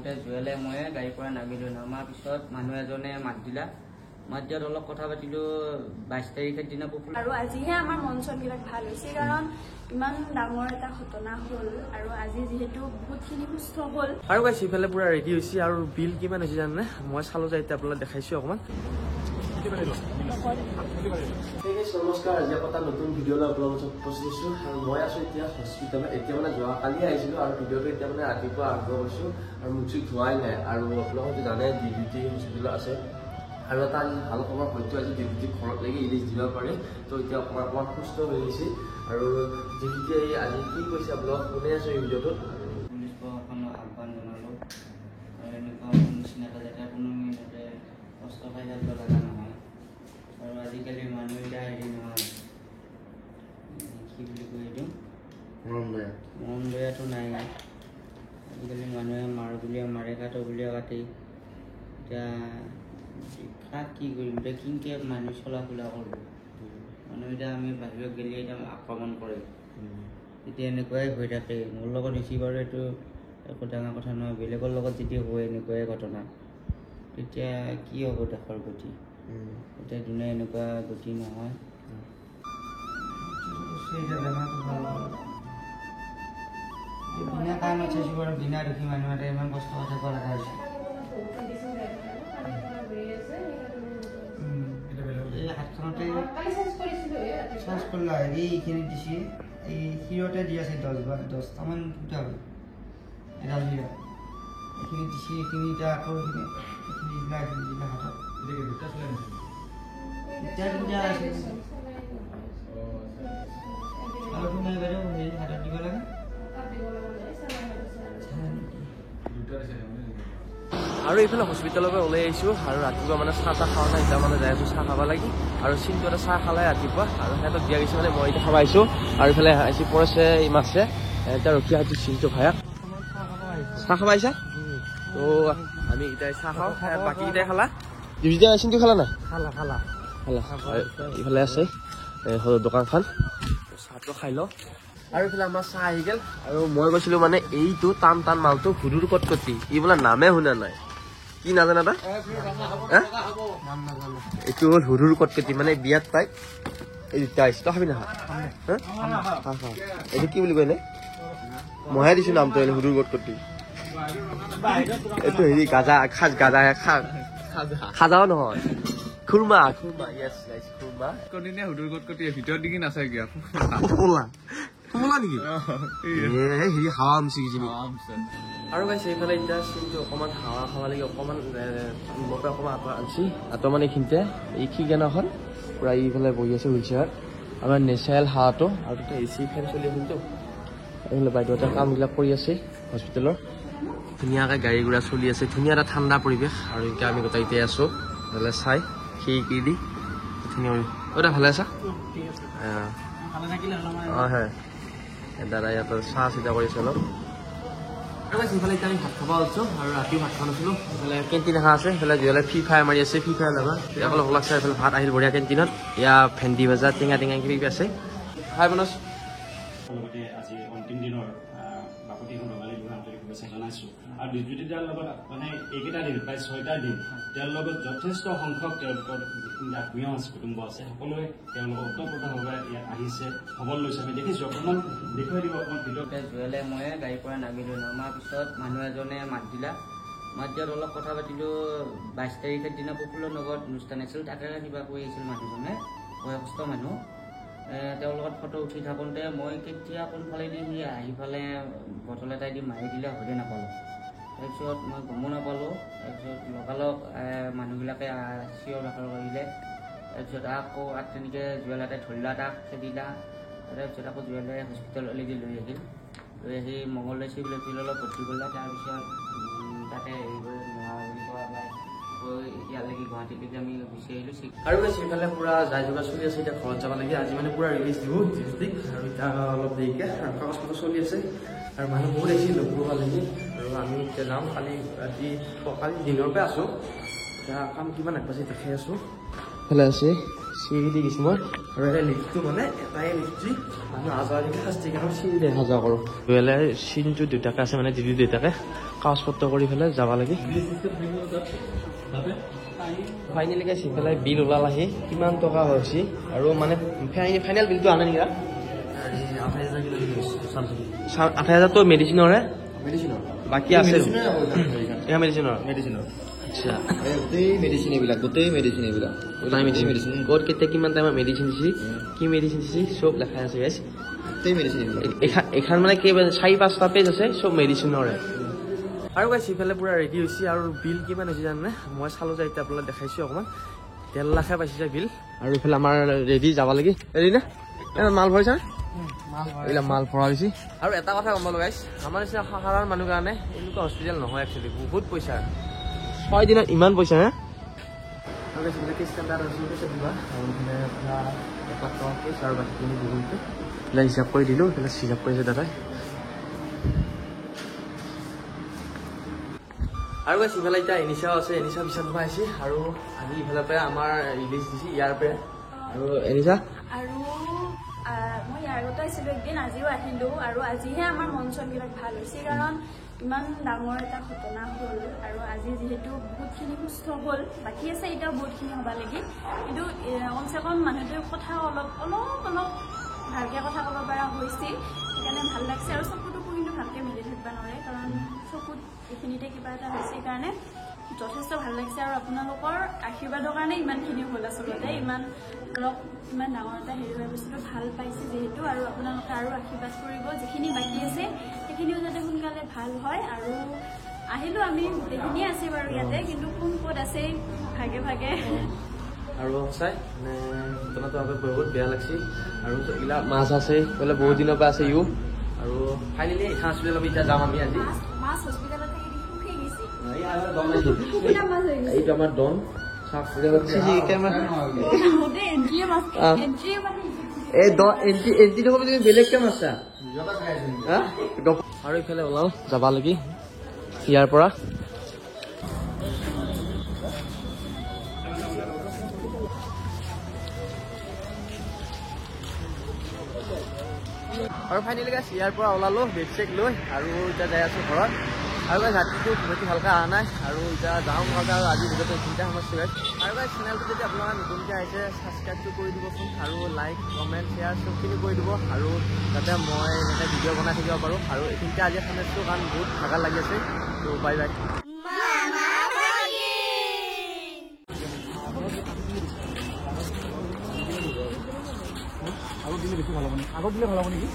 জুৱেলে মই গাড়ীৰ পৰা নামিলোঁ। নামাৰ পিছত মানুহ এজনে মাত দিলা। মাত দিয়াত অলপ কথা পাতিলোঁ। 22 তাৰিখৰ দিনা পপুলাৰ আৰু আজিহে আমাৰ মন চনবিলাক ভাল হৈছে, কাৰণ ইমান ডাঙৰ এটা ঘটনা হ'ল আৰু আজি যিহেতু বহুতখিনি সুস্থ হ'ল। আৰু গাইছ ইফালে পুৰা ৰেডি হৈছে আৰু বিল কিমান হৈছে জানে? মই চালোঁ যে এতিয়া আপোনাক দেখাইছোঁ অকণমান। নমস্কাৰ, আজি এটা নতুন ভিডিঅ'লৈ আপোনালোকক উপস্থিত হৈছোঁ আৰু মই আছোঁ এতিয়া হস্পিটেলত। এতিয়া মানে যোৱাকালি আহিছিলোঁ আৰু ভিডিঅ'টো এতিয়া মানে ৰাতিপুৱা আৰম্ভ কৰিছোঁ আৰু মুখ চুখ ধোৱাই নাই। আৰু আপোনালোকে জানে ডিউটি হস্পিটেলত আছে আৰু এটা আজি ভাল খবৰ, হয়তো আজি ডিউটি ঘৰত লাগি ৰিলিজ দিব পাৰে। তো এতিয়া অকণমান সুস্থ হৈ গৈছে আৰু ডিউটি আজি কি কৈছে আপোনালোক শুনি আছোঁ এই ভিডিঅ'টোত। পুলিচ প্ৰশাসনক আহ্বান জনালোঁ আৰু এনেকুৱা নিচিনা এটা যাতে কোনো যাতে কষ্ট পাই যাব লগা নহয়। আৰু আজিকালি মানুহ এতিয়া হেৰি নহয়, কি বুলি কয় এইটো, মৰম দয়াটো নাই। আজিকালি মানুহে মাৰ বুলিয়ে মাৰে, কাটো বুলিয়ে কাটে। এতিয়া কাক কি কৰিম, এতিয়া কিনকে মানুহ চলা ফুৰা কৰিব। মানুহ এতিয়া আমি বাহিৰত গ'লে এতিয়া আক্ৰমণ কৰে, এতিয়া এনেকুৱাই হৈ থাকে। মোৰ লগত দেখি বাৰু এইটো একো ডাঙৰ কথা নহয়। বেলেগৰ লগত যদি হয় এনেকুৱাই ঘটনা, তেতিয়া কি হ'ব দেশৰ গতি? এতিয়া যোনে এনেকুৱা গতি নহয়। বিনা কাৰণত চাইছোঁ বাৰু, বিনা দেখি মানুহ এটা ইমান কষ্ট হৈ থাকিব লগা হৈছে। এই হাতখনতে চাৰ্জ কৰিলা, এইখিনি দিছে, এই শিৰতে দি আছে 10টামান ফুটা হ'ল এডাল শিৰ। এইখিনি দিছে, এইখিনি এতিয়া আকৌ এইখিনি এইবিলাক হাতত এতিয়া আছে আৰু নাই বাইদেউ, হেৰি হাতত দিব লাগে। আৰু এইফালে হস্পিটেলৰ পৰা ওলাই আহিছোঁ আৰু ৰাতিপুৱা মানে চাহ খোৱা নাই। এতিয়া মানে যাই আছোঁ চাহ খাব লাগি আৰু চিন্তু এটা চাহ খালে ৰাতিপুৱা আৰু সিহঁতক দিয়া গৈছে মানে মই এতিয়া খাব আহিছোঁ। আৰু এইফালে আহিছে পৰেছে মাছে, এতিয়া ৰখি আহিছোঁ চিন্তু ভায়াক। চাহ খাব আহিছা? তো আমি এতিয়া চাহ খাওঁ, বাকী কেইটাই খালা? এতিয়া চিন্তু খালা নাই? খালা। ইফালে আছে দোকানখন, চাহটো খাই লওঁ। আৰু এইফালে আমাৰ চাহ আহি গ'ল আৰু মই কৈছিলোঁ মানে এইটো টান মালটো হুদুৰ কটকটি, ই বোলে নামে শুনা নাই। কি নাজানা তই? এইটো হ'ল হুদুৰ কটকটি, মানে বিয়াত পাই এই দুটা আহিছে। তই খাবি নাখা? এইটো কি বুলি কয় নে? মইহে দিছোঁ নামটো এনে হুদুৰ কটকটি। এইটো হেৰি গাজা খাজাও নহয়, খুৰমা। হুদুৰ কটকটি ভিতৰত দেখি নাচাই আৰু গাইছে এইফালে এতিয়া চিন্তু অকণমান হাৱা খাব লাগে, অকণমান ৰুমৰ পৰা অকণমান আঁতৰ আনিছে। আঁতৰ মানে এইখিনিতে এই খিগানাখন পূৰা এইফালে বহি আছে হুইলচেয়াৰত, আমাৰ নেচাৰেল হাৱাটো। আৰু তাতে AC ফেন চলি আছিলতো, এইফালে বাইদেউহঁতে কামবিলাক কৰি আছে হস্পিটেলৰ। ধুনীয়াকৈ গাড়ী ঘোঁৰা চলি আছে, ধুনীয়া এটা ঠাণ্ডা পৰিৱেশ। আৰু এতিয়া আমি গোটেইকেইটাই আছোঁ ভালে চাই খিৰিকি দি ধুনীয়া। এটা ভালে আছা? অঁ হয়, দাদা ইয়াত চাহ চিন্তা কৰিছে অলপ। আৰু সিফালে এতিয়া আমি ভাত খাব আছোঁ আৰু ৰাতিও ভাত খোৱা নাছিলোঁ। এইফালে কেণ্টিন এখন আছে, সেইফালে যিফালে ফ্ৰী ফায়াৰ মাৰি আছে, ফ্ৰী ফায়াৰ লগা অলপ লাগছে। এইফালে ভাত আহিল বঢ়িয়া কেণ্টিনত, এয়া ভেন্দি ভাজা, টেঙা কিবি আছে। হাই মনোজ। লগতে আজি অন্তিম দিনৰ বাপতি ৰঙালী বিহুৰ আন্তৰিক শুভেচ্ছা জনাইছোঁ। আৰু বিদ্যুৎদাৰ লগত মানে এইকেইটা দিন প্ৰায় 6টা দিন তেওঁৰ লগত যথেষ্ট সংখ্যক তেওঁলোকৰ আত্মীয় আছে, কুটুম্ব আছে, সকলোৱে তেওঁলোকৰ ওতঃপ্ৰোতভাৱে ইয়াত আহিছে, খবৰ লৈছে। আমি দেখিছোঁ, অকণমান দেখুৱাই দিব অকণমান ভিতৰত। জুৱেলে মই গাড়ীৰ পৰা নামিলোঁ। নামাৰ পিছত মানুহ এজনে মাত দিলা। মাত দিয়াত অলপ কথা পাতিলোঁ। 22 তাৰিখৰ দিনা পপুলাৰ নগৰত অনুষ্ঠান আছিল, তাতে কিবা কৈ আছিল মানুহজনে, বয়সস্থ মানুহ। তেওঁৰ লগত ফটো উঠি থাকোঁতে মই কেতিয়া কোনফালেদি সি আহি ফালে বটল এটাই দি মাৰি দিলে হয়তো নাপালোঁ। তাৰপিছত মই গমো নাপালোঁ। তাৰপিছত লগালগ মানুহবিলাকে চিঞৰ বাখৰ কৰিলে। তাৰপিছত আকৌ তেনেকৈ জুৱেলাতে ধৰিলা, তাক খেদিলা। তাৰপিছত আকৌ জুৱেলে হস্পিটেললৈকে লৈ আহিল। লৈ আহি মঙলদৈ চিভিলত ভৰ্তি কৰিলা। তাৰপিছত তাতে হেৰি কৰি নোহোৱা বুলি কোৱা পাই ইয়ালৈকে গুৱাহাটীলৈকে আমি গুচি আহিলোঁ। আৰু সেইফালে পুৰা যাই যোগাৰ চলি আছে, এতিয়া ঘৰত যাব লাগে। আজি মানে পুৰা ৰিলিজ দিব ডিষ্ট্ৰিক্ট, আৰু এতিয়া অলপ দেৰিকৈ কাগজ পত্ৰ চলি আছে আৰু মানুহ বহুত আহিছে লগ কৰিব লাগে। আৰু আমি এতিয়া যাম, কালি দিনৰ পৰা আছোঁ, এতিয়া কাম কিমান আগবাঢ়ি দেখাই আছোঁ। এইফালে আছে চিৰি দি গৈছোঁ মই, আৰু এটা লিফ্টটো মানে এটাই লিফ্ট, মানুহ আজাৰ দিকে শাস্তি কাৰণে চিৰি দেখা যোৱা কৰোঁ। বেলেগ চিনটো দেউতাকে আছে, মানে দিদি দেউতাকে কাগজ পত্ৰ কৰি পেলাই যাব লাগে ফাইনেলি গাইছ ইফালে বিল ওলালাহি কিমান টকা হৈছে আৰু মানে ফাইনেল বিলটো আনে নেকি 8,000 তো মেডিচিনৰে বাকী আছে এয়া মেডিচিনৰ আচ্ছা গোটেই মেডিচিন এইবিলাক ক'ত কেতিয়া কিমান টাইমত মেডিচিন দিছি কি মেডিচিন দিছি চব লেখাই আছে গাইছ এখন মানে কেইবা 4-5টা পেজ আছে চব মেডিচিনৰে আৰু গাইছ ইফালে পুৰা ৰেডি হৈছে আৰু বিল কিমান হৈছে জানে মই চালো যে এতিয়া আপোনালোক দেখাইছোঁ অকণমান 13 লাখে পাইছে বিল আৰু ইফালে আমাৰ ৰেডি যাব লাগে ৰেডি না মাল ভৰাইছা এইবিলাক মাল ভৰা হৈছে আৰু এটা কথা গম পালোঁ গাইছ আমাৰ নিচিনা সাধাৰণ মানুহ কাৰণে এনেকুৱা হস্পিটেল নহয় একচুৱেলি বহুত পইচা 6 দিনত ইমান পইচা হে আৰু গাইছ এইবিলাক ষ্টেণ্ডাৰ্ড হৈছে দিবা আৰু ইফালে আপোনাৰ 1 লাখ টকা কেছ আৰু বাকীখিনি গুগল পে এইবিলাক হিচাপ কৰি দিলোঁ এইফালে হিচাপ কৰিছে দাদাই আৰু গাইছ ইফালে এতিয়া এনিচাও আছে এনিচা পিছত আহিছে আৰু আমি ইফালৰ পৰা আমাৰ ৰিলিজ দিছে ইয়াৰ পৰা আৰু এনিচা আৰু মই ইয়াৰ আগতে আছিলোঁ একদিন আজিও আহিলোঁ আৰু আজিহে আমাৰ মন চনবিলাক ভাল হৈছে কাৰণ ইমান ডাঙৰ এটা ঘটনা হ'ল আৰু আজি যিহেতু বহুতখিনি সুস্থ হ'ল বাকী আছে এতিয়াও বহুতখিনি হ'ব লাগে কিন্তু কমচে কম মানুহটোৰ কথা অলপ ভালকৈ কথা ক'ব পৰা হৈছিল সেইকাৰণে ভাল লাগিছে আৰু চকুটোকো কিন্তু ভালকৈ মিলি থাকিব নোৱাৰে কাৰণ চকুত এইখিনিতে কিবা এটা হৈছে কাৰণে যথেষ্ট ভাল লাগিছে আৰু আপোনালোকৰ আশীৰ্বাদৰ কাৰণে ইমানখিনি হ'ল আচলতে ইমান ধৰক ইমান ডাঙৰ এটা হেৰি হৈ বস্তুটো ভাল পাইছে যিহেতু আৰু আপোনালোকে আৰু আশীৰ্বাদ কৰিব যিখিনি বাকী আছে সেইখিনিও যাতে সোনকালে ভাল হয় আৰু আহিলোঁ আমি গোটেইখিনিয়ে আছে বাৰু ইয়াতে কিন্তু কোন ক'ত আছে ভাগে ভাগে আৰু সঁচাই মানে ঘটনাটো আগত বহুত বেয়া লাগিছে আৰু এইবিলাক মাছ আছে বোলে বহুত দিনৰ পৰা আছে ইও আৰু ফাইনেলি এখন হস্পিটেলত এতিয়া যাম আমি আজি মাছ হস্পিটেলত থাকি সুখী গৈছে এইটো আমাৰ ডন আৰু ইফালে ওলাও যাবা লাগি ইয়াৰ পৰা আৰু ফাইনেলি গাইছ ইয়াৰ পৰা ওলালো বেগ চেক লৈ আৰু এতিয়া যাই আছোঁ ঘৰত আৰু গাইছ ৰাতিটো বেছি ভালকৈ অহা নাই আৰু এতিয়া যাওঁ ভালকৈ আৰু আজি ভিডিঅ'টো চিন্তা সমস্যা গাইছ আৰু গাইছ চেনেলটো যদি আপোনালোকে নতুনকৈ আহিছে ছাবস্ক্ৰাইবটো কৰি দিবচোন আৰু লাইক কমেণ্ট শ্বেয়াৰ চবখিনি কৰি দিব আৰু যাতে মই এনেকৈ ভিডিঅ' বনাই থাকিব পাৰোঁ আৰু এইখিনিতে আজি সামৰিছোঁ কাৰণ বহুত ভাগৰ লাগি আছে ত' বাই বাই আগত দিলে বেছি ভাল হ'ব নেকি আগত দিলে ভাল হ'ব নেকি